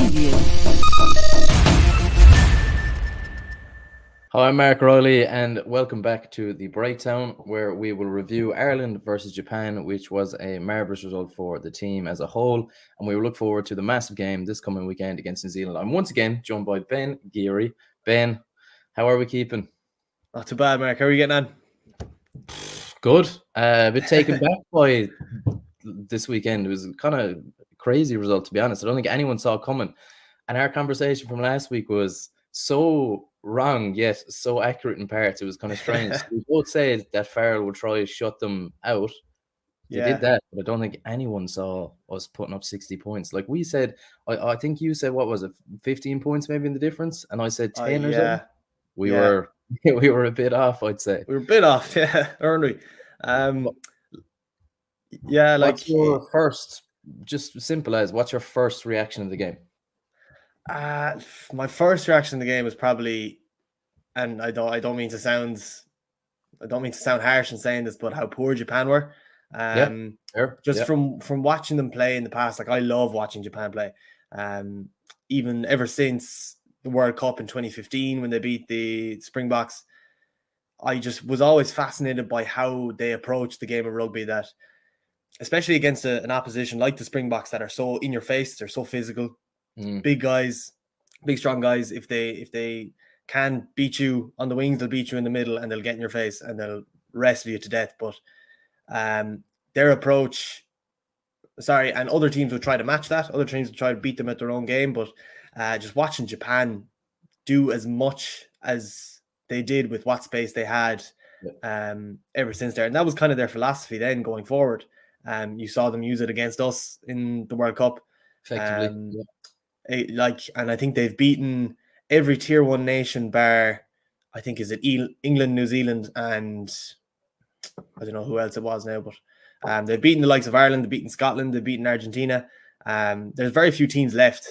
Preview. Hi, I'm Mark Reilly, and welcome back to the Breakdown, where we will review Ireland versus Japan, which was a marvellous result for the team as a whole. And we will look forward to the massive game this coming weekend against New Zealand. I'm once again joined by Ben Geary. Ben, how are we keeping? Not too bad, Mark. How are you getting on? Good. A bit taken back by this weekend. It was kind of a crazy result, to be honest. I don't think anyone saw it coming. And our conversation from last week was so wrong, yet so accurate in parts. It was kind of strange. So we both said that Farrell would try to shut them out. They did that, but I don't think anyone saw us putting up 60 points. Like we said, I think you said, what was it, 15 points maybe in the difference? And I said 10 or something. We were a bit off, I'd say. We were a bit off, aren't we? What's your first, just simple as, what's your first reaction of the game? My first reaction to the game was probably, and I don't mean to sound harsh in saying this, but how poor Japan were. From watching them play in the past, like I love watching Japan play. Even ever since the World Cup in 2015 when they beat the Springboks, I just was always fascinated by how they approach the game of rugby, that especially against an opposition like the Springboks that are so in your face, they're so physical. Big guys, big strong guys. If they can beat you on the wings, they'll beat you in the middle and they'll get in your face and they'll wrestle you to death. But their approach, and other teams would try to match that. Other teams would try to beat them at their own game. But just watching Japan do as much as they did with what space they had ever since there. And that was kind of their philosophy then going forward. You saw them use it against us in the World Cup. Effectively, and I think they've beaten every tier 1 nation bar, I think, is it England, New Zealand, and I don't know who else it was now, but they've beaten the likes of Ireland, they've beaten Scotland, they've beaten Argentina. There's very few teams left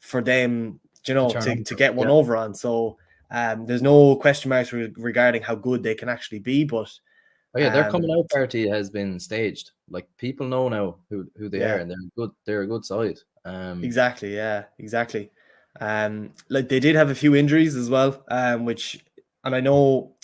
for them, to get one over on. So there's no question marks regarding how good they can actually be, but their coming out party has been staged. Like, people know now who they are, and they're a good side. Exactly. Like they did have a few injuries as well, and I know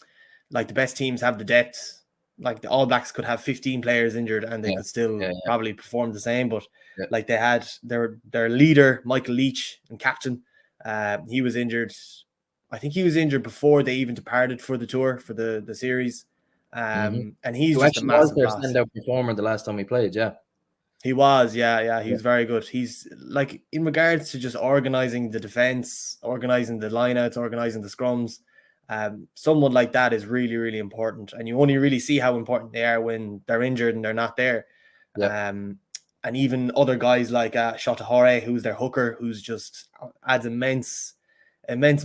like the best teams have the depth. Like the All Blacks could have 15 players injured and they could still probably perform the same. But like they had their leader, Michael Leach, and captain, he was injured. I think he was injured before they even departed for the tour for the series. And he's just a massive their standout performer the last time we played. He was, he was very good. He's like, in regards to just organizing the defense, organizing the lineouts, organizing the scrums, someone like that is really, really important. And you only really see how important they are when they're injured and they're not there. And even other guys like Shotahore, who's their hooker, who's just adds immense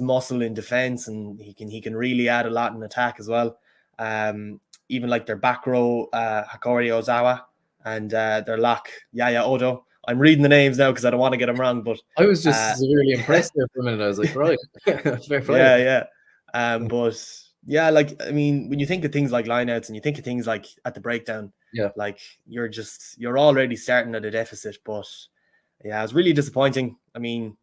muscle in defense, and he can really add a lot in attack as well. Even like their back row, Hakori Ozawa, and their lock, Yaya Odo. I'm reading the names now because I don't want to get them wrong, but I was just really impressed there for a minute. I was like, right. Fair play. But like, I mean, when you think of things like lineouts and you think of things like at the breakdown, like you're already starting at a deficit. But it was really disappointing. I mean,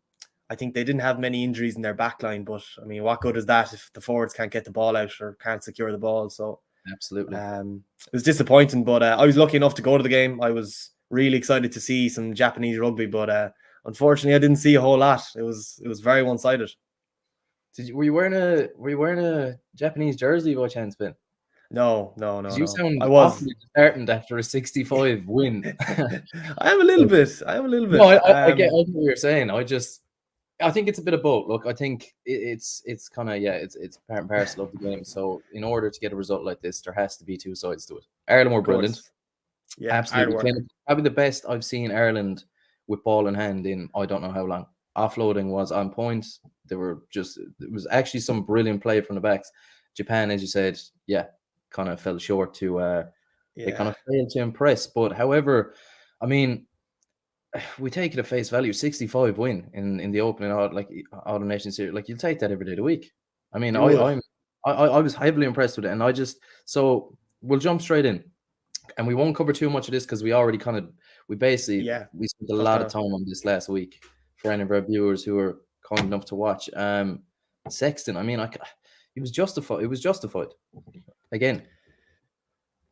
I think they didn't have many injuries in their back line, but I mean, what good is that if the forwards can't get the ball out or can't secure the ball? So absolutely, it was disappointing. But I was lucky enough to go to the game. I was really excited to see some Japanese rugby, but unfortunately, I didn't see a whole lot. It was very one-sided. Were you wearing a Japanese jersey by chance, Ben? No. You sound awfully disheartened after a 65 win. I am a little bit. No, I get what you're saying. I think it's a bit of both. Look, I think it's kind of it's part and parcel of the game. So in order to get a result like this, there has to be two sides to it. Ireland were brilliant. Yeah, absolutely. Probably the best I've seen Ireland with ball in hand in I don't know how long. Offloading was on point. It was actually some brilliant play from the backs. Japan, as you said, kind of fell short to they kind of failed to impress. But however, I mean, we take it at face value, 65 win in the opening Autumn Nations Series. Like, you'll take that every day of the week. I mean, I was heavily impressed with it, and so we'll jump straight in, and we won't cover too much of this because we already we spent a lot of time on this last week for any of our viewers who are kind enough to watch. Sexton, I mean, he was justified. It was justified again.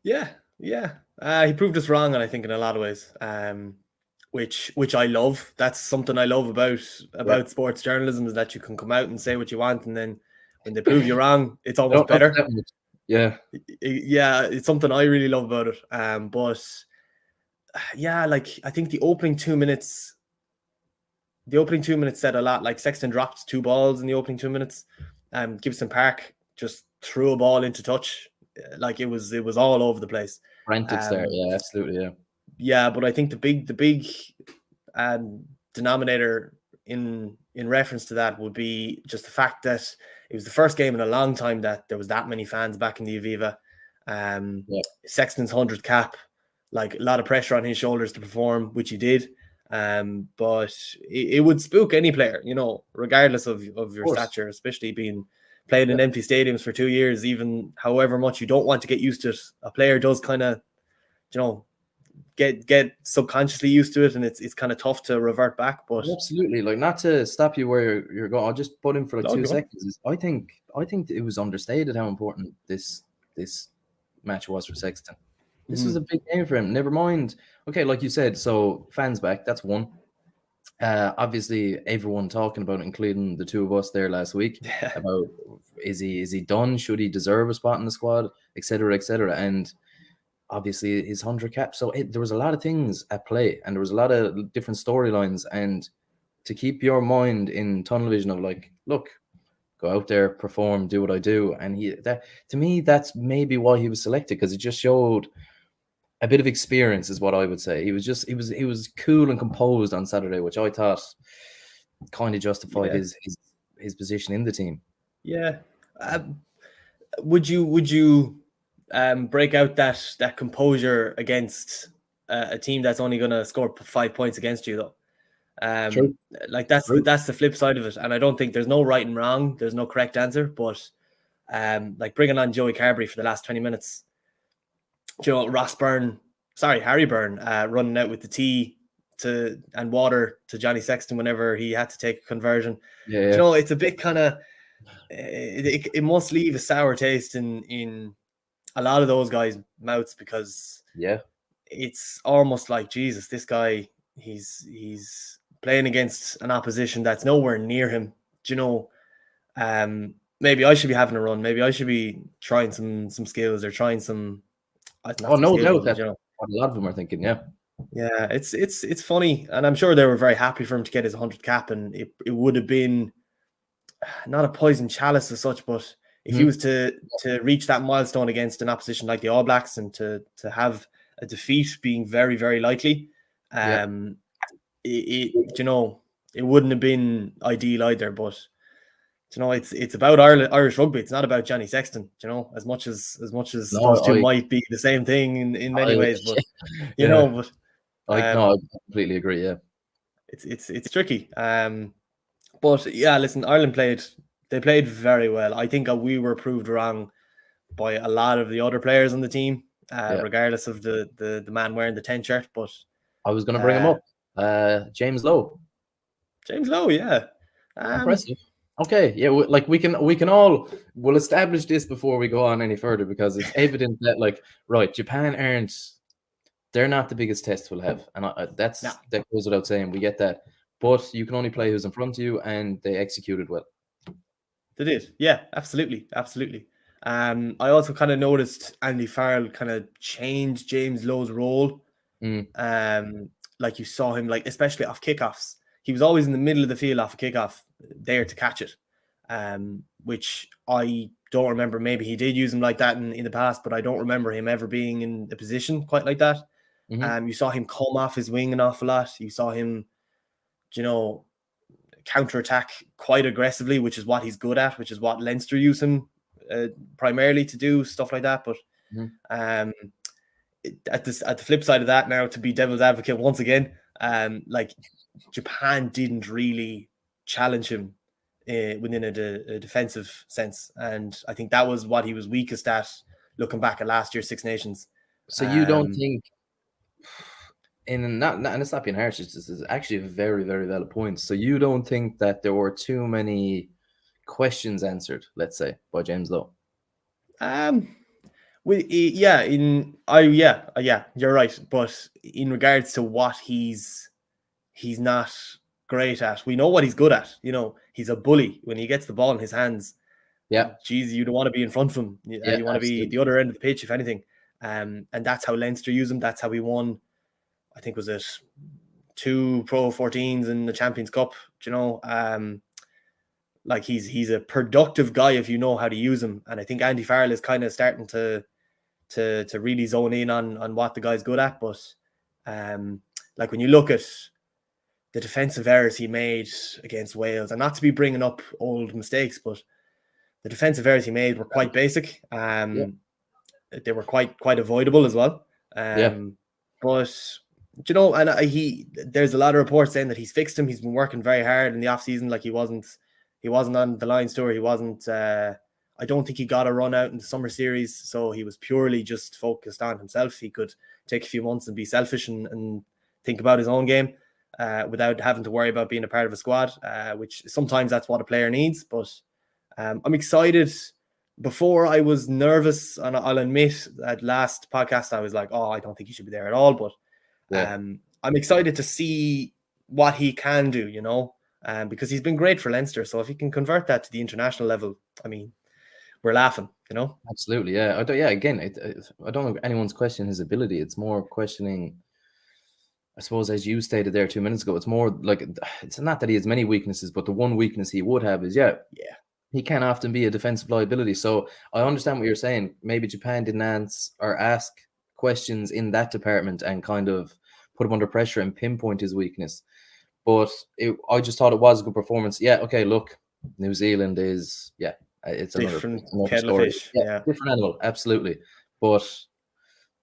Yeah. He proved us wrong, and I think in a lot of ways. Which I love. That's something I love about sports journalism, is that you can come out and say what you want, and then when they prove you wrong, it's almost better. Yeah, it's something I really love about it. But yeah, like I think the opening 2 minutes said a lot. Like Sexton dropped 2 balls in the opening 2 minutes. Gibson Park just threw a ball into touch. Like it was all over the place. frantic start. Yeah, absolutely. Yeah, but I think the big denominator in reference to that would be just the fact that it was the first game in a long time that there was that many fans back in the Aviva. Sexton's 100th cap, like a lot of pressure on his shoulders to perform, which he did. But it would spook any player, you know, regardless of your stature, especially being played in empty stadiums for 2 years, even however much you don't want to get used to it. A player does kind of, you know, get subconsciously used to it, and it's kind of tough to revert back. But absolutely, like, not to stop you where you're going, I'll just put in for like 2 seconds. I think it was understated how important this match was for Sexton. This was a big game for him. Never mind. Okay, like you said, so fans back, that's one. Obviously, everyone talking about it, including the two of us there last week, about is he done? Should he deserve a spot in the squad, etc., etc. And obviously, his 100 cap. So there was a lot of things at play, and there was a lot of different storylines. And to keep your mind in tunnel vision of like, look, go out there, perform, do what I do, and to me, that's maybe why he was selected, because it just showed a bit of experience, is what I would say. He was cool and composed on Saturday, which I thought kind of justified his position in the team. Yeah. Would you break out that composure against a team that's only going to score 5 points against you, though? True. Like that's the flip side of it, and I don't think there's no right and wrong. There's no correct answer, but like bringing on Joey Carberry for the last 20 minutes. You know, Harry Byrne running out with the tea and water to Johnny Sexton whenever he had to take a conversion. Yeah. You know, it's a bit kind of it must leave a sour taste in a lot of those guys' mouths, because it's almost like, Jesus, this guy, he's playing against an opposition that's nowhere near him. Do you know? Maybe I should be having a run. Maybe I should be trying some skills, or trying some. No doubt that, you know, what a lot of them are thinking. Yeah, it's funny, and I'm sure they were very happy for him to get his 100 cap, and it would have been not a poison chalice as such, but if he was to reach that milestone against an opposition like the All Blacks, and to have a defeat being very, very likely, you know, it wouldn't have been ideal either. But you know, it's about Irish rugby. It's not about Johnny Sexton. You know, as much as those two might be the same thing in many ways, but you know, but I completely agree. Yeah, it's tricky. But yeah, listen, Ireland played very well. I think we were proved wrong by a lot of the other players on the team, regardless of the man wearing the 10 shirt. But I was going to bring him up. James Lowe. Yeah. Impressive. Okay, yeah, we'll establish this before we go on any further, because it's evident that, like, right, Japan they're not the biggest test we'll have, and that goes without saying. We get that, but you can only play who's in front of you, and they executed well. They did, yeah, absolutely. I also kind of noticed Andy Farrell kind of changed James Lowe's role. Like you saw him, like, especially off kickoffs. He was always in the middle of the field off a kickoff, there to catch it, which I don't remember. Maybe he did use him like that in the past, but I don't remember him ever being in a position quite like that. You saw him come off his wing an awful lot. You saw him, you know, counter-attack quite aggressively, which is what he's good at, which is what Leinster use him primarily to do, stuff like that. But at the flip side of that, now, to be devil's advocate once again, like, Japan didn't really challenge him within a defensive sense, and I think that was what he was weakest at, looking back at last year's Six Nations. So you don't think and it's not being harsh. It's actually a very, very valid point. So you don't think that there were too many questions answered, let's say, by James Lowe? Yeah, you're right. But in regards to what he's not great at, we know what he's good at. You know, he's a bully when he gets the ball in his hands. Yeah, Geez, you don't want to be in front of him. You want to be the other end of the pitch, if anything. And that's how Leinster use him. That's how we won. I think was it 2 Pro 14s in the Champions Cup. You know, like he's a productive guy if you know how to use him. And I think Andy Farrell is kind of starting to really zone in on what the guy's good at. But like when you look at the defensive errors he made against Wales, and not to be bringing up old mistakes, but the defensive errors he made were quite basic. They were quite avoidable as well. But you know, and there's a lot of reports saying that he's fixed him. He's been working very hard in the off season. Like he wasn't on the Lions tour. He wasn't. I don't think he got a run out in the summer series, so he was purely just focused on himself. He could take a few months and be selfish and think about his own game without having to worry about being a part of a squad, which sometimes that's what a player needs. But I'm excited. Before I was nervous, and I'll admit at last podcast I was like, oh, I don't think he should be there at all. But I'm excited to see what he can do, you know, because he's been great for Leinster. So if he can convert that to the international level, I mean, we're laughing, you know. Absolutely, yeah. Again, I don't know anyone's questioning his ability. It's more questioning, I suppose, as you stated there 2 minutes ago. It's more like it's not that he has many weaknesses, but the one weakness he would have is he can often be a defensive liability. So I understand what you're saying. Maybe Japan didn't ask questions in that department and kind of put him under pressure and pinpoint his weakness. But I just thought it was a good performance. Yeah, okay, look, New Zealand is, it's different another story. Fish. Different animal, absolutely. But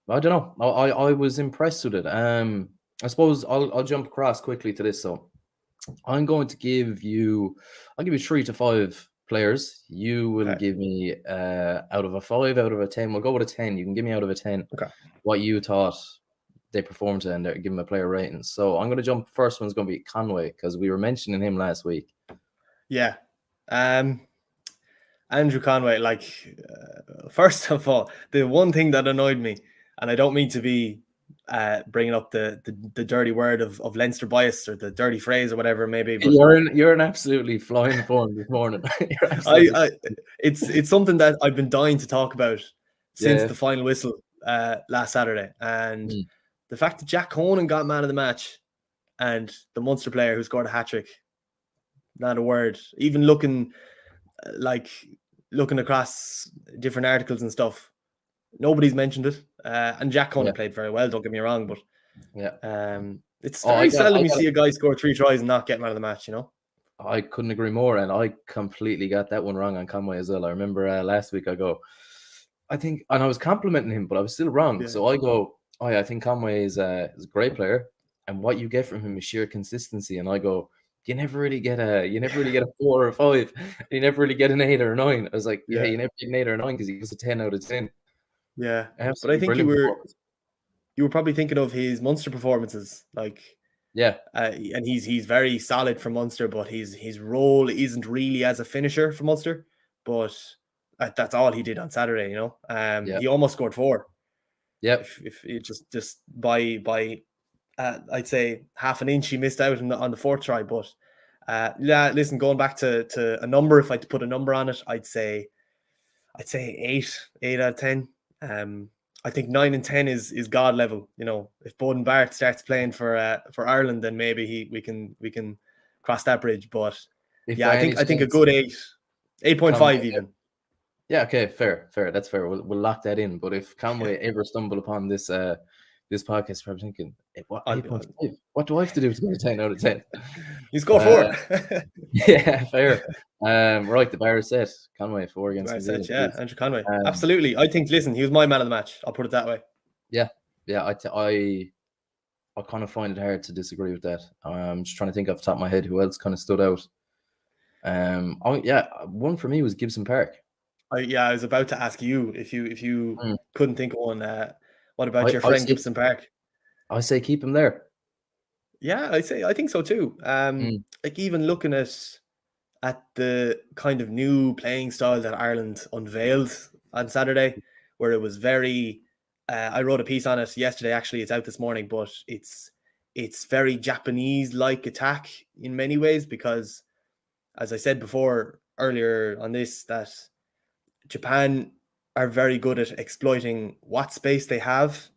I don't know. I was impressed with it. I suppose I'll jump across quickly to this. So I'm going to give you 3 to 5 players. You will give me out of a 5, out of a 10. We'll go with a 10. You can give me out of a 10 what you thought they performed and give them a player rating. So I'm going to jump. First one's going to be Conway because we were mentioning him last week. Yeah. Andrew Conway, like, first of all, the one thing that annoyed me, and I don't mean to be bringing up the dirty word of Leinster bias or the dirty phrase or whatever it may be. But you're an absolutely flying form this morning. It's something that I've been dying to talk about since the final whistle last Saturday, and the fact that Jack Conan got man of the match, and the Munster player who scored a hat-trick, not a word. Even looking across different articles and stuff, nobody's mentioned it. And Jack Conan played very well, don't get me wrong, but it's very seldom you see a guy score 3 tries and not get man of the match, you know. I couldn't agree more, and I completely got that one wrong on Conway as well. I remember last week I think, and I was complimenting him, but I was still wrong. So I go, I think Conway is a great player, and what you get from him is sheer consistency. And I go, you never really get a 4 or a 5. You never really get an 8 or a 9. I was like, you never get an 8 or a 9 because he was a 10 out of 10. Yeah, but I think you were probably thinking of his Munster performances, like and he's very solid for Munster, but his role isn't really as a finisher for Munster. But that's all he did on Saturday, you know. He almost scored 4. If it just by I'd say half an inch he missed out on the 4th try. But listen, going back to a number, if I had to put a number on it, I'd say 8 out of 10. I think 9 and 10 is God level. You know, if Bowden Barrett starts playing for Ireland, then maybe we can cross that bridge. But I think a good 8.5 even. Yeah, okay, fair. That's fair. We'll lock that in. But if Conway ever stumbled upon this podcast, probably thinking, what 8.5? What do I have to do to get a 10 out of 10? You score 4. Yeah, fair. Right, the bar is set. Conway 4 against New Zealand. Yeah, Andrew Conway. Absolutely. I think, listen, he was my man of the match. I'll put it that way. Yeah. I kind of find it hard to disagree with that. I'm just trying to think off the top of my head who else kind of stood out. One for me was Gibson Park. I was about to ask you if you couldn't think of one. What about your friend Gibson Park? I say keep him there. Yeah, I think so too. Like even looking at the kind of new playing style that Ireland unveiled on Saturday, where it was very. I wrote a piece on it yesterday. Actually, it's out this morning, but it's very Japanese-like attack in many ways because, as I said before earlier on this, that Japan are very good at exploiting what space they have,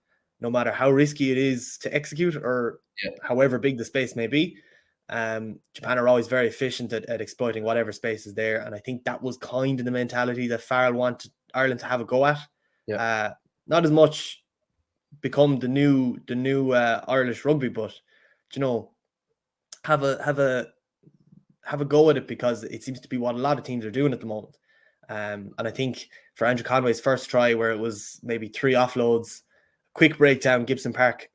no matter how risky it is to execute or however big the space may be. Japan are always very efficient at exploiting whatever space is there. And I think that was kind of the mentality that Farrell wanted Ireland to have a go at. Not as much become the new Irish rugby, but have a go at it because it seems to be what a lot of teams are doing at the moment. And I think for Andrew Conway's first try, where it was maybe 3 offloads, quick breakdown, Gibson Park,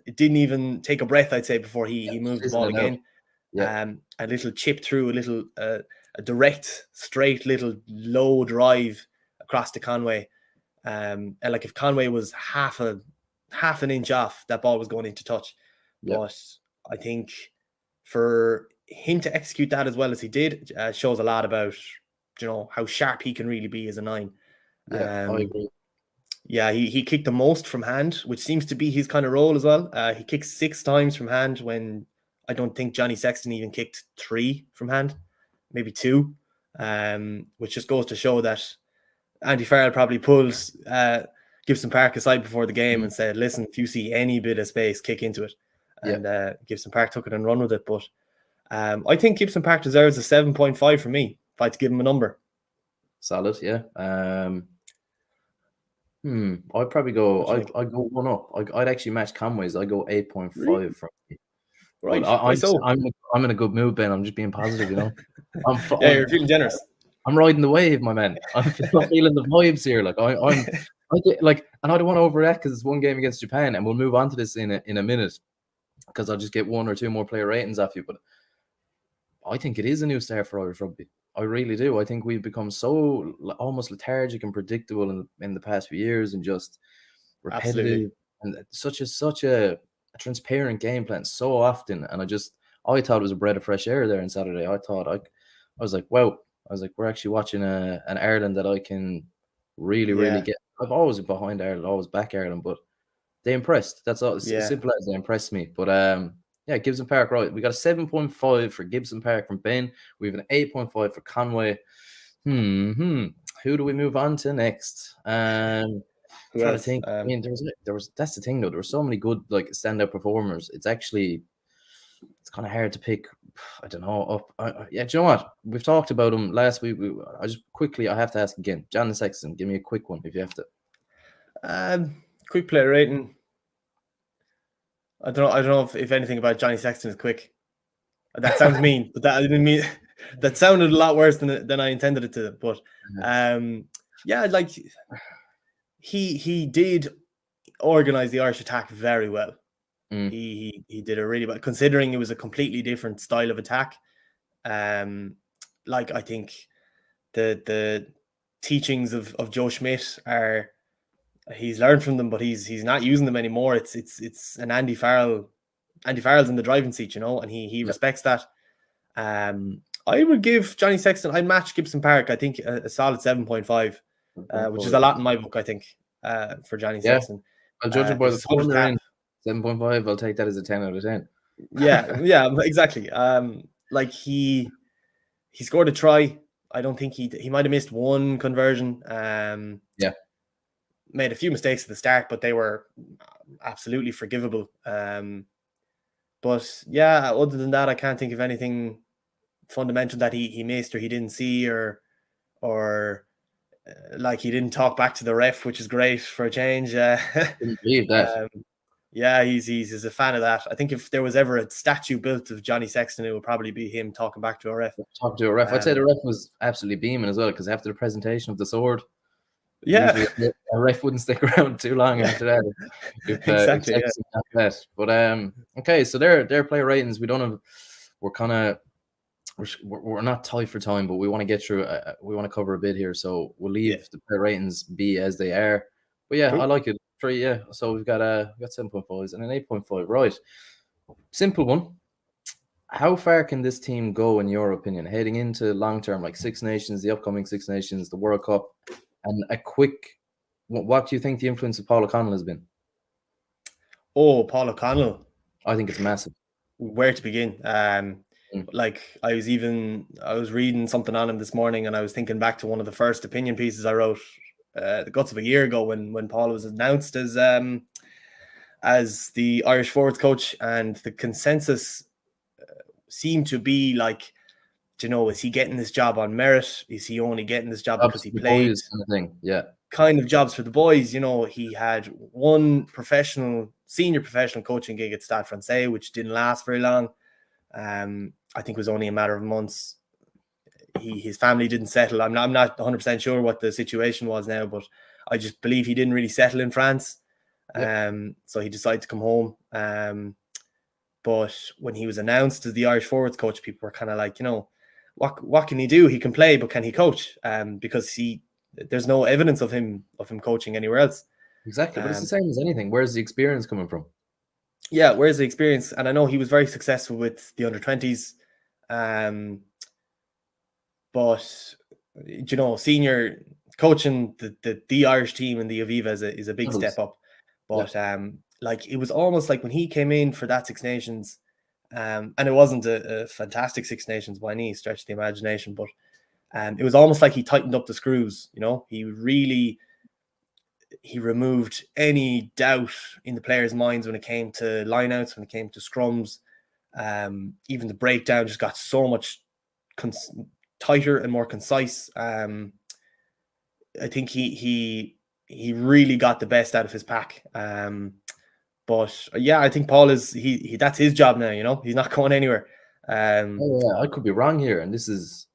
it didn't even take a breath, I'd say, before he moved the ball again. A little chip through, a little a direct, straight little low drive across to Conway. And like if Conway was half an inch off, that ball was going into touch. But I think for him to execute that as well as he did shows a lot about how sharp he can really be as a 9. I agree. Yeah, he kicked the most from hand, which seems to be his kind of role as well. He kicked 6 times from hand when I don't think Johnny Sexton even kicked 3 from hand, maybe 2, which just goes to show that Andy Farrell probably pulled Gibson Park aside before the game and said, listen, if you see any bit of space, kick into it. And Gibson Park took it and run with it. But I think Gibson Park deserves a 7.5 from me if I had to give him a number. Solid, yeah. I'd probably go. I'd go 1 up. I'd actually match Conway's. I go 8.5 really? from me. Right. I'm in a good mood, Ben. I'm just being positive, you're feeling generous. I'm riding the wave, my man. I'm feeling the vibes here. Like and I don't want to overreact because it's one game against Japan, and we'll move on to this in a minute because I'll just get 1 or 2 more player ratings off you. But I think it is a new start for Irish rugby. I really do. I think we've become so almost lethargic and predictable in the past few years, and just repetitive. Absolutely. And such a transparent game plan so often. And I thought it was a breath of fresh air there on Saturday. I was like, wow. I was like, we're actually watching an Ireland that I can really get. I've always been behind Ireland, always back Ireland, but they impressed. That's all. As simple as they impressed me. But Gibson Park, right? We got a 7.5 for Gibson Park from Ben. We have an 8.5 for Conway. Who do we move on to next? Trying to think. I mean, there was. That's the thing, though. There were so many good standout performers. It's kind of hard to pick. I don't know. Do you know what? We've talked about him last week. I have to ask again. Johnny Sexton, give me a quick one if you have to. Quick player rating. I don't know if anything about Johnny Sexton is quick. That sounds mean, but that I didn't mean. That sounded a lot worse than I intended it to. But he did organize the Irish attack very well. He did a really well, considering it was a completely different style of attack. I think the teachings of Joe Schmidt are, he's learned from them, but he's not using them anymore. It's an Andy Farrell. Andy Farrell's in the driving seat, and he respects that. I would give Johnny Sexton, I'd match Gibson Park, I think a solid 7.5, which is a lot in my book, I think, for Johnny Sexton. I'll judge it by the score they're in. 7.5, I'll take that as a 10 out of 10. Yeah, exactly. He scored a try. I don't think he might have missed 1 conversion. Made a few mistakes at the start, but they were absolutely forgivable. Other than that, I can't think of anything fundamental that he missed or he didn't see or he didn't talk back to the ref, which is great for a change. Didn't believe that. He's a fan of that. I think if there was ever a statue built of Johnny Sexton, it would probably be him talking back to a ref. I'd say the ref was absolutely beaming as well, because after the presentation of the sword, a ref wouldn't stick around too long after that. Exactly. But okay, so their player ratings. We don't have. We're not tight for time, but we want to get through. We want to cover a bit here, so we'll leave the player ratings be as they are. But cool. I like it. 3, yeah. So we've got 7.5s and an 8.5. Right. Simple one. How far can this team go, in your opinion, heading into long term, like Six Nations, the upcoming Six Nations, the World Cup, and a quick? What do you think the influence of Paul O'Connell has been? Oh, Paul O'Connell. I think it's massive. Where to begin? Like I was reading something on him this morning, and I was thinking back to one of the first opinion pieces I wrote, the guts of a year ago, when Paul was announced as the Irish forwards coach, and the consensus seemed to be like, is he getting this job on merit? Is he only getting this job because he played? Kind of thing. Yeah. Kind of jobs for the boys. He had one senior professional coaching gig at Stade Francais, which didn't last very long. I think it was only a matter of months. His family didn't settle. I'm not 100% sure what the situation was now, but I just believe he didn't really settle in France. So he decided to come home. But when he was announced as the Irish forwards coach, people were kind of like, what can he do? He can play, but can he coach? Because there's no evidence of him coaching anywhere else. Exactly, but it's the same as anything. Where's the experience coming from? Yeah, where's the experience? And I know he was very successful with the under-20s. But senior coaching the Irish team in the Aviva is a big step up. But like it was almost like when he came in for that Six Nations, and it wasn't a fantastic Six Nations by any stretch of the imagination, but it was almost like he tightened up the screws. He removed any doubt in the players' minds when it came to lineouts, when it came to scrums. Even the breakdown just got so much tighter and more concise. I think he really got the best out of his pack. But yeah, I think Paul is that's his job now. He's not going anywhere. I could be wrong here, and this is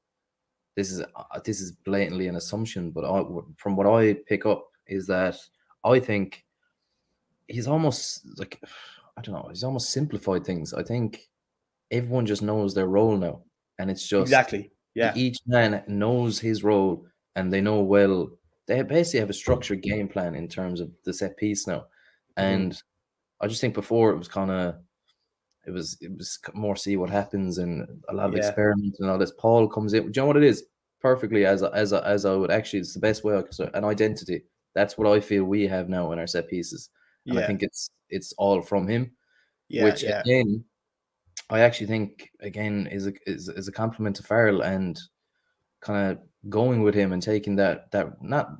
blatantly an assumption, but from what I pick up is that I think he's almost like, I don't know, he's almost simplified things. I think everyone just knows their role now, and it's just exactly, yeah. Each man knows his role, and they know well. They basically have a structured game plan in terms of the set piece now, and I just think before it was kind of, it was more see what happens and a lot of experiments and all this. Paul comes in. Do you know what it is? Perfectly as I would actually, it's the best way I could say, an identity. That's what I feel we have now in our set pieces, and I think it's all from him. Which again, I actually think again is a compliment to Farrell, and kind of going with him and taking that not.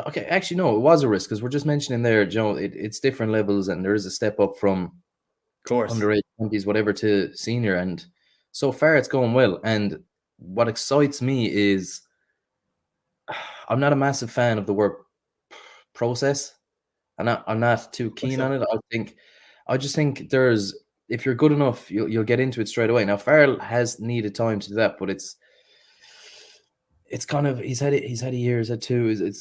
Okay, actually, no, it was a risk, because we're just mentioning there, it's different levels, and there is a step up from, of course, underage 20s, whatever, to senior, and so far it's going well. And what excites me is, I'm not a massive fan of the word process. I'm not too keen on it. I just think if you're good enough, you'll get into it straight away. Now Farrell has needed time to do that, but it's kind of, he's had a year, he's had two.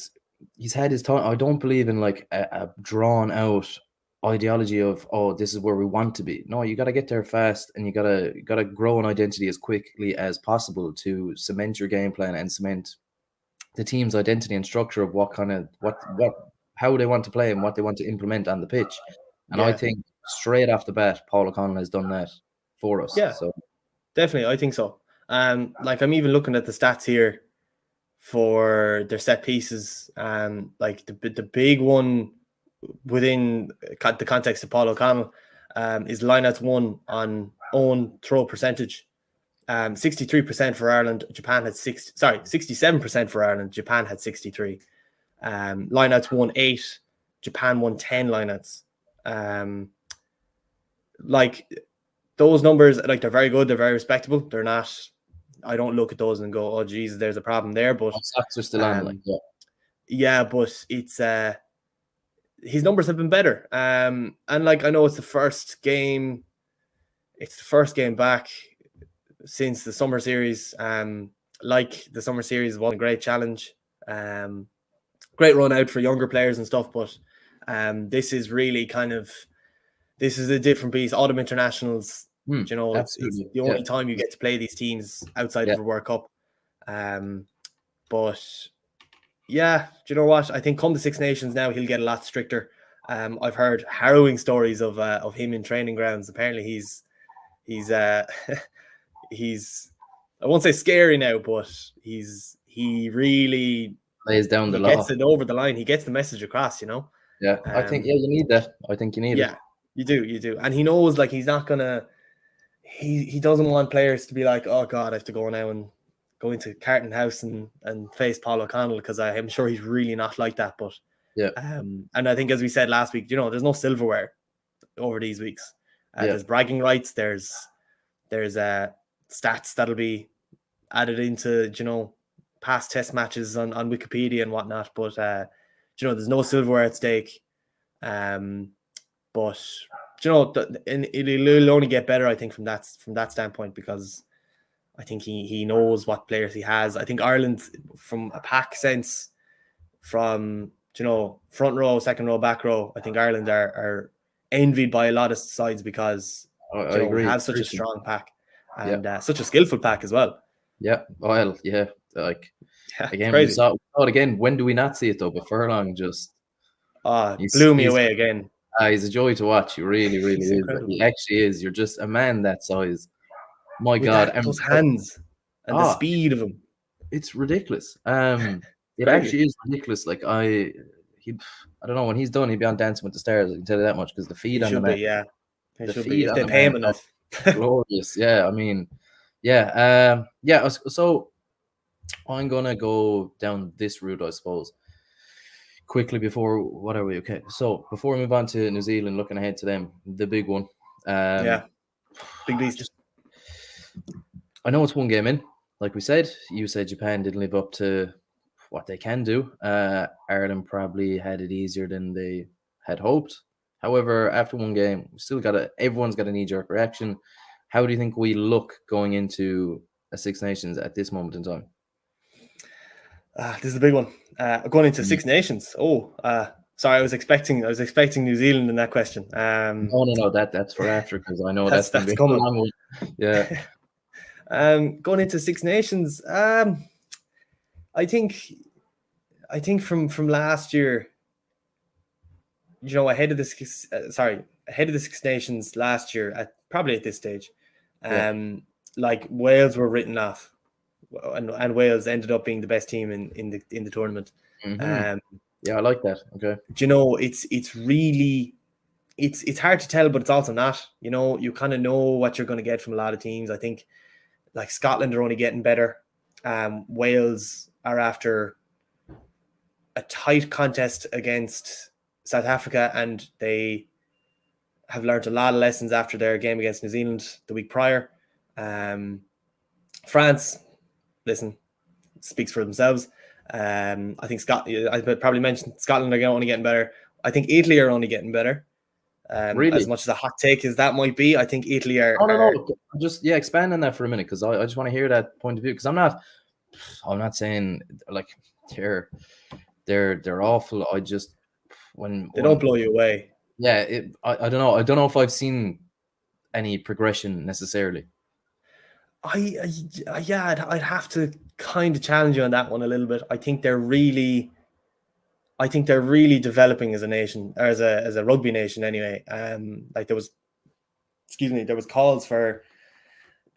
He's had his time. I don't believe in like a drawn out ideology of, this is where we want to be. No, you got to get there fast, and you got to grow an identity as quickly as possible to cement your game plan and cement the team's identity and structure of how they want to play and what they want to implement on the pitch. And I think straight off the bat, Paul O'Connell has done that for us. Yeah, so definitely, I think so. Like I'm even looking at the stats here for their set pieces, like the big one within the context of Paul O'Connell is lineouts won on own throw percentage. 63% for Ireland. 67% for Ireland. Japan had 63. Lineouts won 8. Japan won 10 lineouts. Like those numbers, like they're very good. They're very respectable. They're not. I don't look at those and go, "Oh, geez, there's a problem there." But stats are still on. Yeah, but it's his numbers have been better. And like I know it's the first game. It's the first game back since the summer series. Like the summer series was a great challenge. Great run out for younger players and stuff, but this is really this is a different beast. Autumn internationals, it's the only time you get to play these teams outside of a World Cup. But Yeah, do you know what? I think come the Six Nations now, he'll get a lot stricter. I've heard harrowing stories of him in training grounds. Apparently, he's he's I won't say scary now, but he really Lays down the he gets law. it over the line. He gets the message across, you know. Yeah, I think you need that. I think you need it. Yeah, you do, and he knows like he's not gonna. He doesn't want players to be like, oh God, I have to go now and go into Carton House and face Paul O'Connell, because I am sure he's really not like that. But Yeah, and I think, as we said last week, you know, there's no silverware over these weeks. yeah, There's bragging rights. There's stats that'll be added into, you know, past test matches on Wikipedia and whatnot. But you know, there's no silverware at stake. But you know, it'll only get better, I think, from that standpoint, because I think he knows what players he has. I think Ireland, from a pack sense, from, you know, front row, second row, back row, I think Ireland are envied by a lot of sides, because I you know, we agree. have such a strong pack, and such a skillful pack as well. Yeah, well, yeah, like again, we crazy. saw it again. When do we not see it though? But Furlong just blew me away again. He's a joy to watch. He really, really is. Incredible. He actually is. You're just a man that size. My God, those hands and the speed of him. It's ridiculous. It actually is ridiculous. Like I don't know, when he's done, he'd be on Dancing with the Stars. I can tell you that much, because the feed on the man, yeah, the feed if they pay him enough. Glorious. Yeah, I mean, yeah, yeah. So I'm gonna go down this route, I suppose, quickly before what are we? Okay, so before we move on to New Zealand, looking ahead to them, the big one. Big beast. I know it's one game in. Like we said, you said Japan didn't live up to what they can do. Ireland probably had it easier than they had hoped. However, after one game, everyone's got a knee-jerk reaction. How do you think we look going into a Six Nations at this moment in time? This is the big one. Going into Six Nations. Sorry, I was expecting New Zealand in that question. No, that's for after, because I know that's coming. A long one. Yeah. Going into Six Nations, I think from last year, you know, ahead of the Six Nations last year, probably at this stage, like Wales were written off, and Wales ended up being the best team in the tournament. Mm-hmm. Yeah, I like that. Okay. Do you know, it's really, it's hard to tell, but it's also not. You know, you kind of know what you're going to get from a lot of teams. I think, like, Scotland are only getting better. Wales are after a tight contest against South Africa, and they have learned a lot of lessons after their game against New Zealand the week prior. France, listen, speaks for themselves. I think I probably mentioned Scotland are only getting better. I think Italy are only getting better. Really? As much as a hot take as that might be, I think Italy are. No. Just expand on that for a minute, because I just want to hear that point of view. Because I'm not saying like they're awful. I just when they don't blow you away. Yeah, I don't know. I don't know if I've seen any progression necessarily. I'd have to kind of challenge you on that one a little bit. I think they're really developing as a nation, or as a rugby nation anyway. Like there was calls for,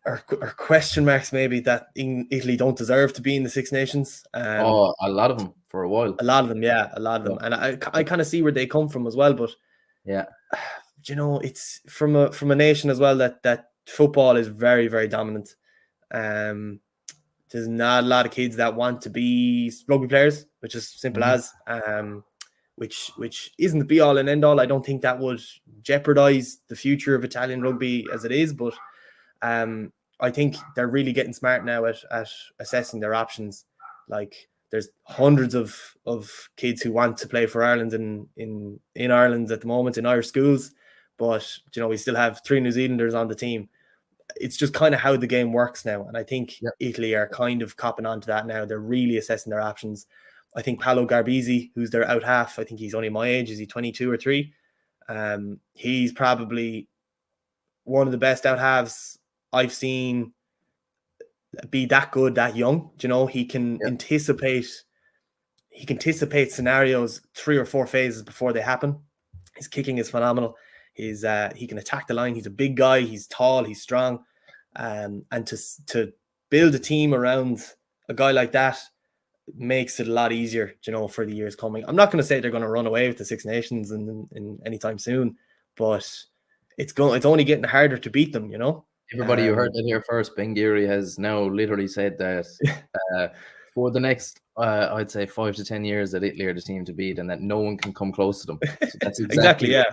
or question marks maybe, that Italy don't deserve to be in the Six Nations. A lot of them for a while. A lot of them, and I kind of see where they come from as well. But yeah, you know, it's from a nation as well that football is very, very dominant. There's not a lot of kids that want to be rugby players, which is simple as, which isn't the be all and end all. I don't think that would jeopardize the future of Italian rugby as it is, but I think they're really getting smart now at assessing their options. Like, there's hundreds of kids who want to play for Ireland in Ireland at the moment in Irish schools, but you know, we still have 3 New Zealanders on the team. It's just kind of how the game works now, and I think Italy are kind of copping onto that now. They're really assessing their options. I think Paolo Garbisi, who's their out half, I think he's only my age. Is he 22 or 3? He's probably one of the best out halves I've seen be that good, that young. You know, he can anticipate he can anticipate scenarios 3 or 4 phases before they happen. His kicking is phenomenal. He can attack the line. He's a big guy. He's tall. He's strong. And to build a team around a guy like that makes it a lot easier, for the years coming. I'm not going to say they're going to run away with the Six Nations in anytime soon, but it's only getting harder to beat them. Everybody, you heard that here first. Ben Geary has now literally said that for the next, I'd say 5 to 10 years, that Italy are the team to beat, and that no one can come close to them. So that's exactly. Yeah,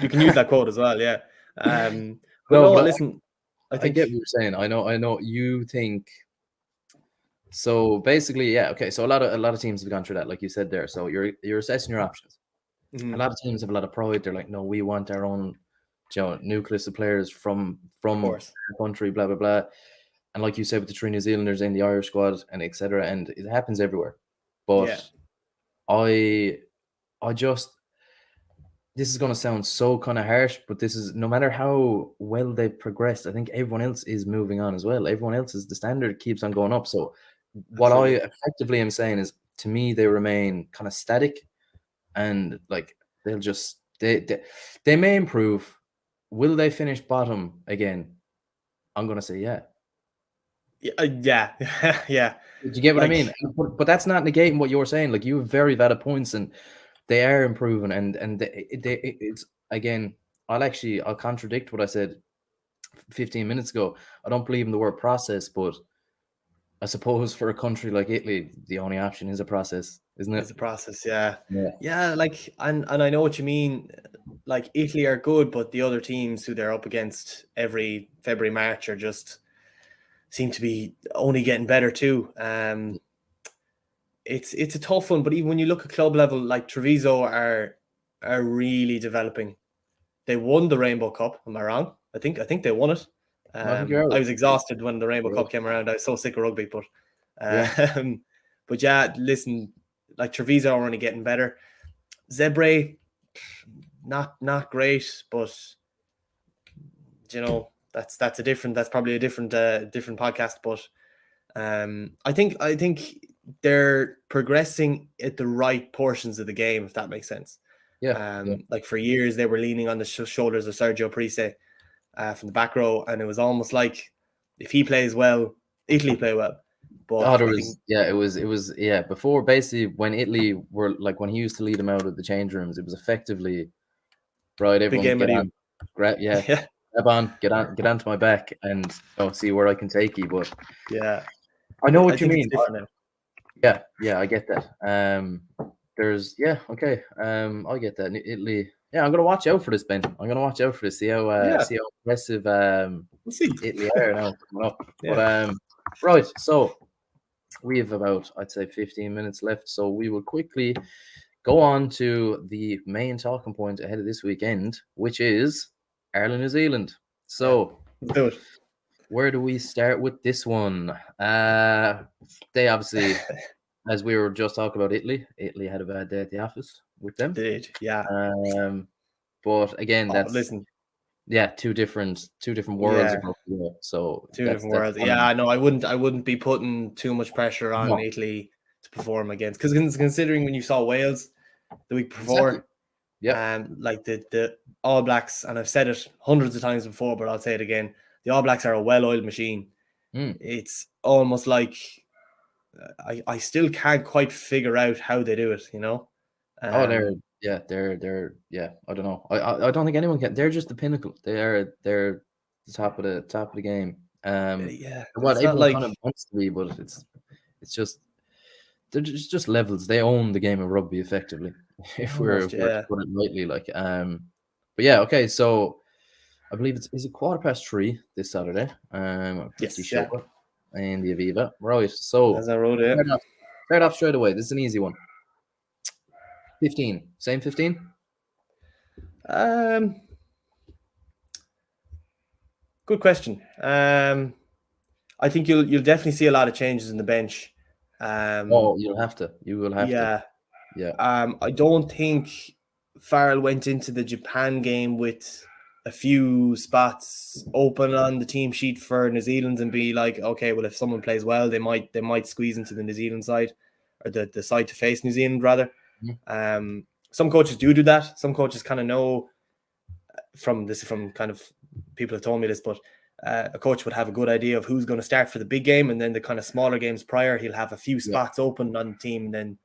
you can use that quote as well. Yeah. Listen, I get what you're saying. I know you think. So basically, yeah, okay. So a lot of teams have gone through that, like you said there. So you're assessing your options. Mm-hmm. A lot of teams have a lot of pride. They're like, no, we want our own, nucleus of players from our country, blah blah blah. And like you said, with the 3 New Zealanders in the Irish squad and etc. And it happens everywhere. But I just, this is going to sound so kind of harsh, but this is, no matter how well they've progressed, I think everyone else is moving on as well. Everyone else the standard keeps on going up. So what I effectively am saying is, to me, they remain kind of static, and like they'll just, they may improve. Will they finish bottom again? I'm going to say yeah. Yeah. Do you get what I mean? But that's not negating what you're saying. Like, you have very valid points, and they are improving, and it's, again, I'll contradict what I said 15 minutes ago. I don't believe in the word process, but I suppose for a country like Italy, the only option is a process, isn't it? It's a process, yeah. Like, and I know what you mean. Like, Italy are good, but the other teams who they're up against every February, March are just seem to be only getting better too. It's a tough one, but even when you look at club level, like Treviso are really developing. They won the Rainbow Cup. Am I wrong? I think they won it. I was exhausted when the Rainbow Cup came around. I was so sick of rugby, but but yeah, listen, like Treviso are only getting better. Zebre, not great, but that's probably a different podcast. But I think they're progressing at the right portions of the game, if that makes sense. Like, for years they were leaning on the shoulders of Sergio Parise from the back row, and it was almost like, if he plays well, Italy play well. But it was before, basically, when Italy were, like, when he used to lead them out of the change rooms, it was effectively, right, everyone get on, grab on, get onto my back, and see where I can take you. But I know what you mean. Yeah, I get that. I get that. Italy. Yeah, I'm gonna watch out for this, Ben. I'm gonna watch out for this. See how aggressive Italy are now coming up. But right, so we have about, I'd say, 15 minutes left. So we will quickly go on to the main talking point ahead of this weekend, which is Ireland, New Zealand. So where do we start with this one? They obviously, as we were just talking about Italy had a bad day at the office with them. They did, yeah. But again, two different worlds. Yeah. So two different worlds. Yeah, no, I wouldn't be putting too much pressure on Italy to perform against, because considering when you saw Wales the week before, like the All Blacks, and I've said it hundreds of times before, but I'll say it again, the All Blacks are a well-oiled machine. It's almost like I still can't quite figure out how they do it, they're I don't know. I don't think anyone can. They're just the pinnacle. They're the top of the game. What everyone kind of wants to be, but it's just, they're just levels. They own the game of rugby effectively, if we're to put it lightly. Like, but yeah, okay. So I believe is it 3:15 this Saturday? In the Aviva, right? So as I wrote it, start off straight away. This is an easy one. 15, same 15. Good question. I think you'll definitely see a lot of changes in the bench. You'll have to. You will have to. Yeah. I don't think Farrell went into the Japan game with a few spots open on the team sheet for New Zealand and be like, okay, well, if someone plays well, they might squeeze into the New Zealand side, or the side to face New Zealand rather. Mm-hmm. Some coaches do that. Some coaches kind of know from kind of people have told me this, but a coach would have a good idea of who's going to start for the big game, and then the kind of smaller games prior, he'll have a few spots open on the team, and then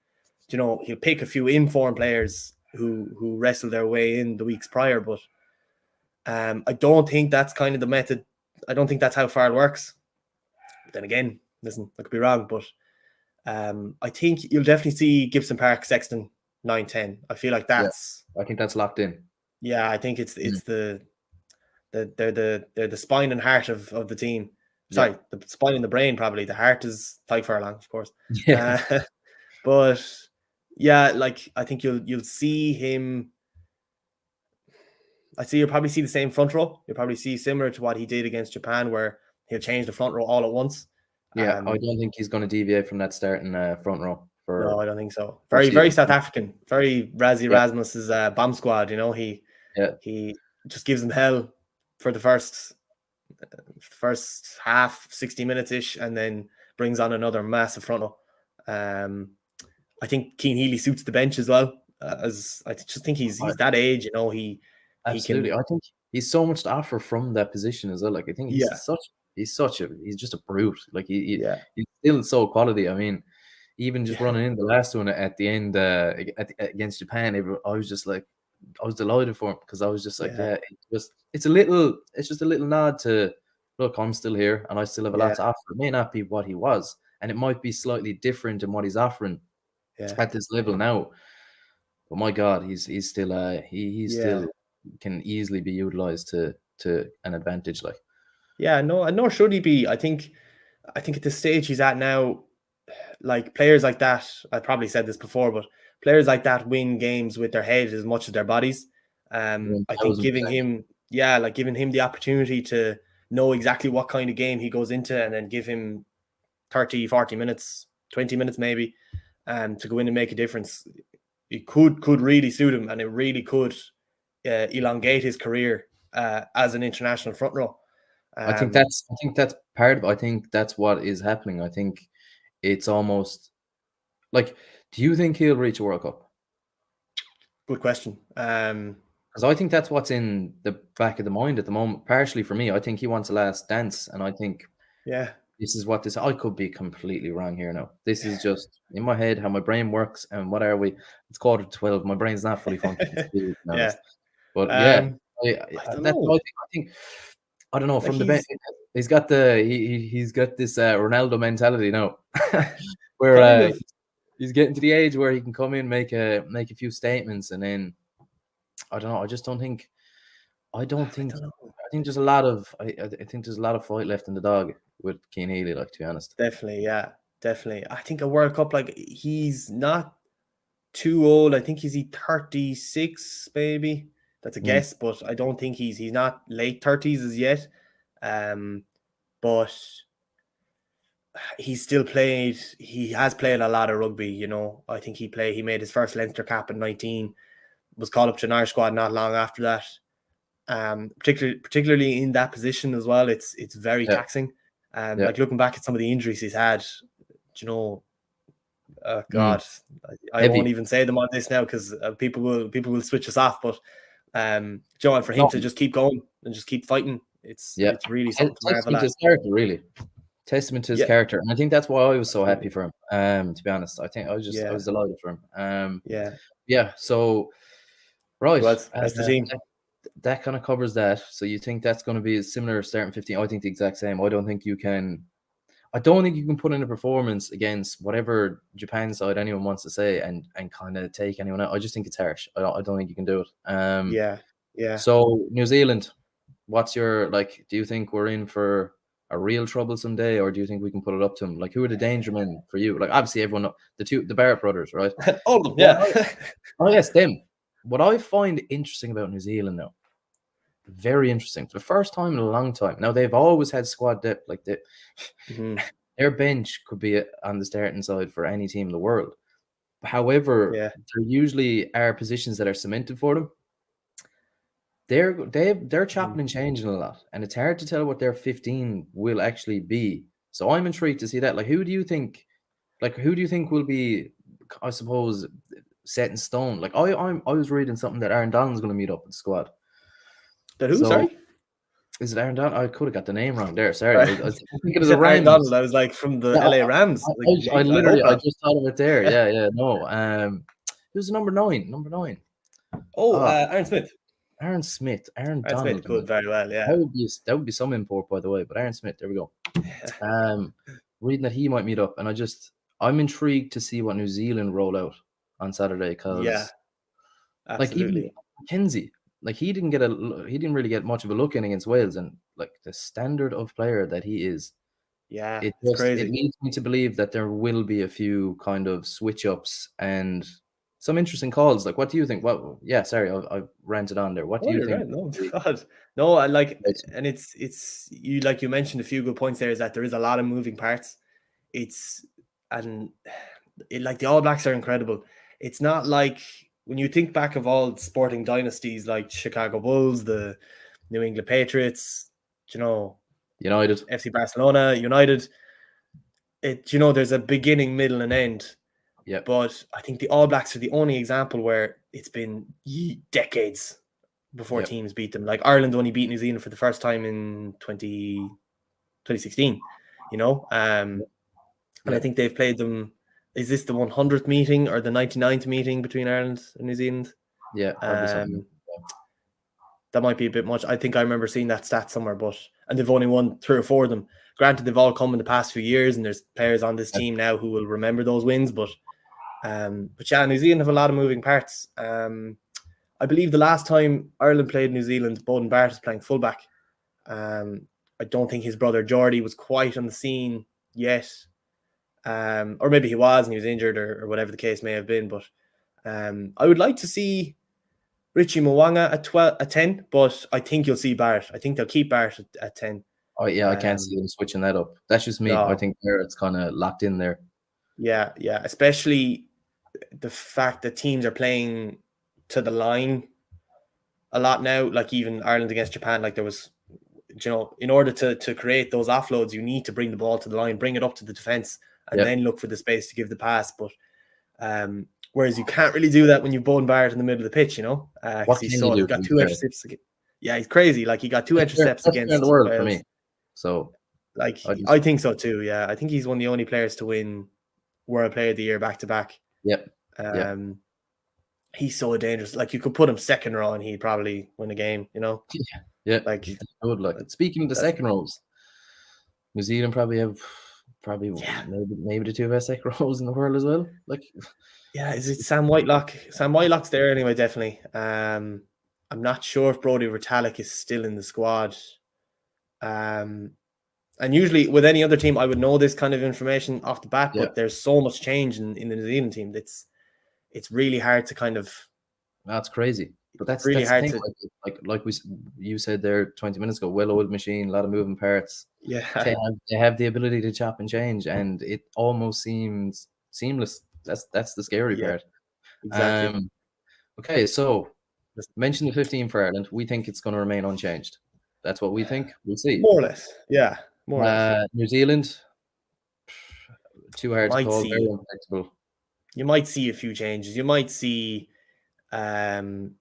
he'll pick a few informed players who wrestle their way in the weeks prior. But I don't think that's kind of the method. I don't think that's how far it works. But then again, listen, I could be wrong, but I think you'll definitely see Gibson Park, Sexton, 9-10. I feel like that's. I think that's locked in. Yeah, I think it's they're the spine and heart of the team. Sorry, the spine and the brain probably. The heart is Tyke Furlong, of course. Yeah. But yeah, like I think you'll see him. You'll probably see the same front row. You'll probably see similar to what he did against Japan, where he'll change the front row all at once. Yeah, I don't think he's going to deviate from that starting front row. No, I don't think so. Very South African. Very Rassie Rasmus's bomb squad. He just gives them hell for the first half, 60 minutes ish, and then brings on another massive front row. I think Cian Healy suits the bench as well. As I just think he's that age. Absolutely. I think he's so much to offer from that position as well. Like I think he's just a brute. Like he's still so quality. I mean, even just running in the last one at the end against Japan, I was just like, I was delighted for him because I was just like, it's just a little nod to look, I'm still here and I still have a lot to offer. It may not be what he was, and it might be slightly different in what he's offering at this level now. But my God, he's still still can easily be utilized to an advantage. Like, nor should he be. I think at the stage he's at now, like players like that, I probably said this before, but players like that win games with their head as much as their bodies. I think giving him the opportunity to know exactly what kind of game he goes into, and then give him 30, 40 minutes, 20 minutes maybe, to go in and make a difference. It could really suit him, and it really could elongate his career as an international front row. I think that's part of it. I think that's what is happening. I think it's almost like, do you think he'll reach a World Cup? Good question. Because I think that's what's in the back of the mind at the moment. Partially for me, I think he wants a last dance, and I think this is what I could be completely wrong here now. This is just in my head how my brain works, and what are we? It's 11:15. My brain's not fully functioning. But I think I don't know. From the bench, he's got he's got this Ronaldo mentality now, where he's getting to the age where he can come in, make a few statements, and then I don't know. I just don't think. I think there's a lot of. I think there's a lot of fight left in the dog with Cian Healy. Like, to be honest, definitely. I think a World Cup, like, he's not too old. I think he's 36, maybe. That's a guess, but I don't think he's not late 30s as yet. But he's still played. He has played a lot of rugby. I think he made his first Leinster cap at 19. Was called up to an Irish squad not long after that. Particularly in that position as well, it's very taxing. Like looking back at some of the injuries he's had, God, I won't even say them on this now because people will switch us off. But and for him to just keep going and just keep fighting, it's really something to marvel at. Testament to his character, and I think that's why I was so happy for him. To be honest, I think I was delighted for him. So right, that's the team. That kind of covers that. So you think that's going to be a similar starting 15? I think the exact same. I don't think you can put in a performance against whatever Japan side anyone wants to say and kind of take anyone out. I just think it's harsh. I don't think you can do it. So New Zealand, what's your, like, do you think we're in for a real troublesome day, or do you think we can put it up to them? Like, who are the danger men for you? Like, obviously everyone, the Barrett brothers, right? All of them, yeah. Yes, them. What I find interesting about New Zealand now, very interesting, for the first time in a long time. Now, they've always had squad depth. Like, their bench could be on the starting side for any team in the world. However, there usually are positions that are cemented for them. They're chopping and changing a lot, and it's hard to tell what their 15 will actually be. So I'm intrigued to see that. Like, who do you think Like, who do you think will be, I suppose, set in stone? Like, I was reading something that Aaron Donald's going to meet up with the squad. That who? So, Sorry. is it Aaron Donald? I could have got the name wrong there. Sorry, I was thinking it was Aaron Rams. Donald. I was like from the Yeah, LA Rams. Like, I literally, hope I not. just thought of it there. Yeah, no. Who's number 9? Number 9. Oh, Aaron Smith. Aaron Smith. Aaron Donald. Smith could very well, yeah. That would be some import, by the way. But Aaron Smith, there we go. Reading that he might meet up, and I'm intrigued to see what New Zealand roll out on Saturday, because like even McKenzie, like he didn't really get much of a look in against Wales, and like the standard of player that he is, it's crazy. It leads me to believe that there will be a few kind of switch ups and some interesting calls. Like, what do you think? Well, yeah, sorry, I've ranted on there. What do you think? Right. No, God. No, I like, and it's you, like you mentioned a few good points there, is that there is a lot of moving parts. Like the All Blacks are incredible. It's not like when you think back of all sporting dynasties like Chicago Bulls, the New England Patriots, United, FC Barcelona, United. There's a beginning, middle, and end. Yeah. But I think the All Blacks are the only example where it's been decades before teams beat them. Like Ireland only beat New Zealand for the first time in 2016, and I think they've played them. Is this the 100th meeting or the 99th meeting between Ireland and New Zealand? Yeah, that might be a bit much. I think I remember seeing that stat somewhere, and they've only won 3 or 4 of them. Granted, they've all come in the past few years, and there's players on this team now who will remember those wins. But yeah, New Zealand have a lot of moving parts. I believe the last time Ireland played New Zealand, Bowden Barrett was playing fullback. I don't think his brother Geordie was quite on the scene yet. Or maybe he was and he was injured, or whatever the case may have been. But I would like to see Richie Mwanga at 10, but I think you'll see Barrett. I think they'll keep Barrett at 10. Oh yeah, I can't see them switching that up. That's just me. No. I think Barrett's kind of locked in there. Yeah, especially the fact that teams are playing to the line a lot now. Like even Ireland against Japan, like there was, in order to create those offloads, you need to bring the ball to the line, bring it up to the defense, and then look for the space to give the pass. But whereas you can't really do that when you've Bowden Barrett in the middle of the pitch, he's got 2 extra steps. Yeah, he's crazy. Like he got 2 extra steps against the world for me. So, like, I think so too. Yeah, I think he's one of the only players to win World Player of the Year back to back. Yep. He's so dangerous. Like you could put him second row and he'd probably win a game. Yeah. Like I would like. Speaking of the second rows, New Zealand probably have maybe the 2 best second rows in the world as well. Like, yeah, is it Sam Whitelock? Sam Whitelock's there anyway, definitely. I'm not sure if Brodie Retallick is still in the squad. And usually with any other team, I would know this kind of information off the bat, but there's so much change in the New Zealand team. It's really hard to kind of. That's crazy. But that's really hard to like you said there 20 minutes ago. Well-oiled machine, a lot of moving parts. Yeah, they have the ability to chop and change, and it almost seems seamless. That's the scary part. Exactly. Okay, so mention the 15 for Ireland. We think it's going to remain unchanged. That's what we think. We'll see. More or less. Yeah. More or less. New Zealand, too hard to call. Very unpredictable. You might see a few changes. You might see, Damien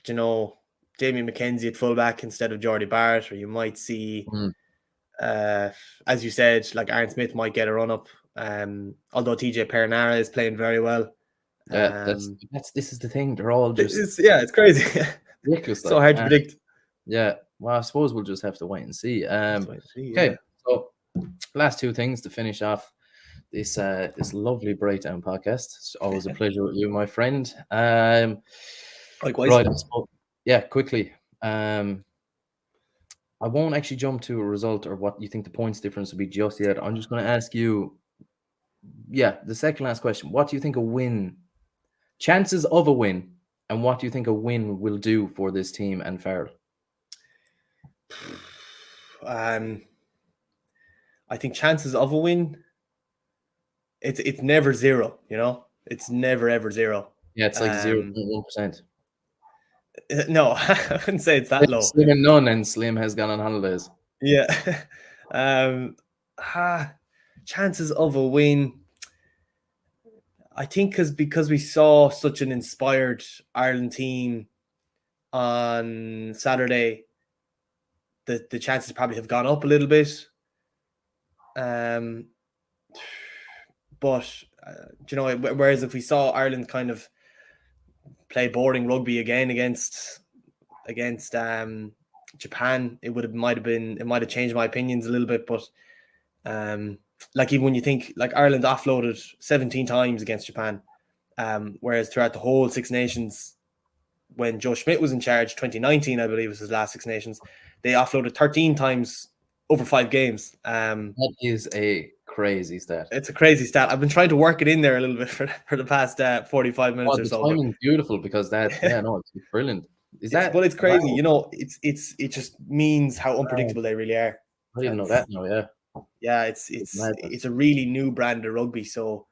McKenzie at fullback instead of Geordie Barrett, or you might see, as you said, like Aaron Smith might get a run up. Although TJ Perinara is playing very well. Yeah, this is the thing. They're all just it's crazy. Ridiculous. So hard to predict. Yeah. Well, I suppose we'll just have to wait and see. Okay. So last 2 things to finish off this lovely Breakdown podcast. It's always a pleasure with you, my friend. Likewise. Right. Yeah, quickly. I won't actually jump to a result or what you think the points difference will be just yet. I'm just going to ask you, the second last question. What do you think a win, chances of a win, and what do you think a win will do for this team and Farrell? I think chances of a win, it's never 0, it's never ever 0. Yeah, it's like 0.1%. No, I wouldn't say it's that low. Slim and none, and Slim has gone on holidays. Yeah. Chances of a win, I think because we saw such an inspired Ireland team on Saturday, the chances probably have gone up a little bit. But whereas if we saw Ireland kind of play boring rugby again against Japan, it might have changed my opinions a little bit. But like even when you think like Ireland offloaded 17 times against Japan, whereas throughout the whole Six Nations, when Joe Schmidt was in charge, 2019 I believe was his last Six Nations, they offloaded 13 times over 5 games. That is a crazy stat. It's a crazy stat. I've been trying to work it in there a little bit for the past 45 minutes or so. The timing's beautiful because it's brilliant. But it's crazy. Wow. It just means how unpredictable they really are. I didn't know that. No, yeah. Yeah, it's a really new brand of rugby. So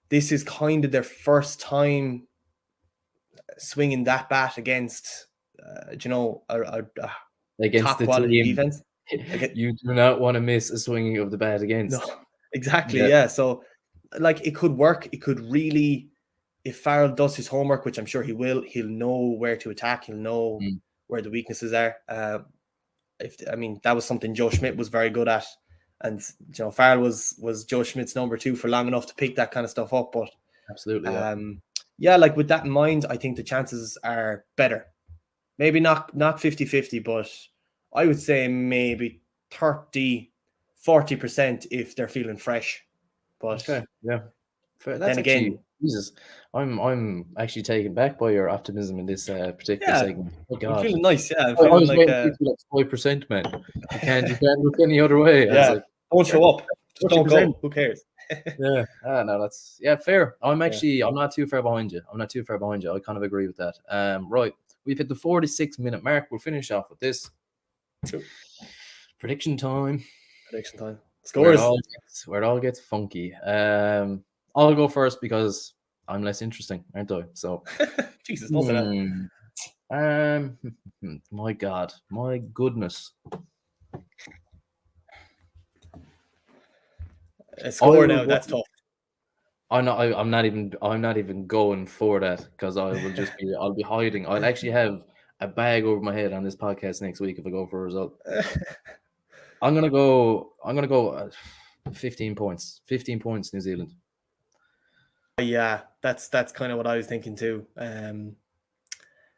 this is kind of their first time swinging that bat against, against top quality defense. You do not want to miss a swinging of the bat against. No, exactly. Yeah. So, like, it could work. It could really, if Farrell does his homework, which I'm sure he will, he'll know where to attack. He'll know where the weaknesses are. That was something Joe Schmidt was very good at, and Farrell was Joe Schmidt's number 2 for long enough to pick that kind of stuff up. But absolutely, like with that in mind, I think the chances are better. Maybe not 50-50, but I would say maybe 30-40% if they're feeling fresh. But okay, yeah. Then again, Jesus, I'm actually taken back by your optimism in this particular segment. Oh God, I'm feeling nice. Yeah, I'm feeling like 5%, man. You can't look any other way. Yeah, don't show up. Just don't go. Who cares? Yeah. No, that's fair. I'm not too far behind you. I kind of agree with that. Right, we've hit the 46-minute mark. We'll finish off with this. Prediction time. Scores. Where it all gets funky. I'll go first because I'm less interesting, aren't I? So Jesus, don't say that. My God, my goodness. A score now, that's tough. I'm not even going for that because I'll be hiding. I'll actually have a bag over my head on this podcast next week if I go for a result. I'm gonna go 15 points. 15 points, New Zealand. Yeah, that's kind of what I was thinking too.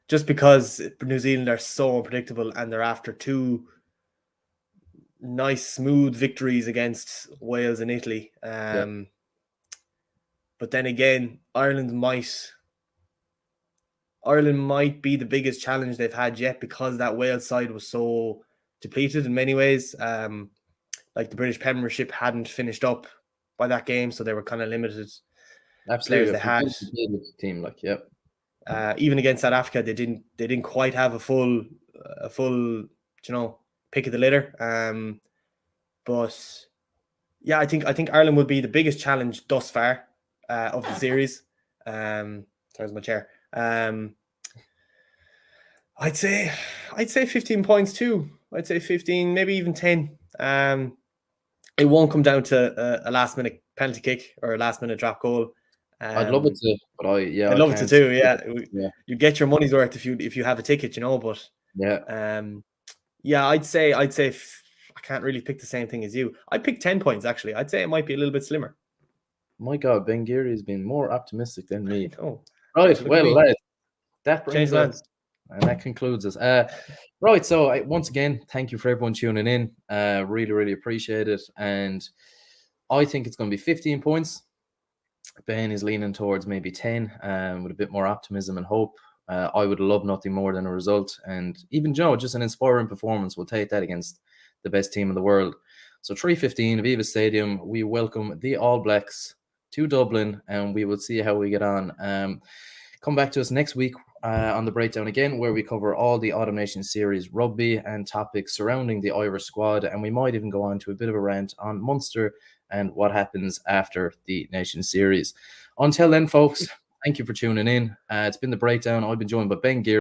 Just because New Zealand are so unpredictable and they're after 2 nice, smooth victories against Wales and Italy. But then again, Ireland might be the biggest challenge they've had yet because that Wales side was so depleted in many ways. Like the British Premiership hadn't finished up by that game, so they were kind of limited. Absolutely, they had team even against South Africa, they didn't quite have a full pick of the litter. But yeah, I think Ireland will be the biggest challenge thus far of the series. There's my chair. I'd say 15 points too. I'd say 15, maybe even 10. It won't come down to a last minute penalty kick or a last minute drop goal. I'd love it to, but I'd love it to too. Yeah, you get your money's worth if you have a ticket, But I'd say I can't really pick the same thing as you. I picked 10 points actually. I'd say it might be a little bit slimmer. My God, Ben Geary has been more optimistic than me. Oh, right. Well, that brings us, and that concludes us. Right. So once again, thank you for everyone tuning in. Really, really appreciate it. And I think it's going to be 15 points. Ben is leaning towards maybe 10 with a bit more optimism and hope. I would love nothing more than a result. And even just an inspiring performance. We'll take that against the best team in the world. So 3:15, Aviva Stadium. We welcome the All Blacks to Dublin, and we will see how we get on. Come back to us next week on the Breakdown again, where we cover all the Autumn Nation Series rugby and topics surrounding the Irish squad, and we might even go on to a bit of a rant on Munster and what happens after the Nation Series. Until then, folks, thank you for tuning in. It's been the Breakdown. I've been joined by Ben Geary.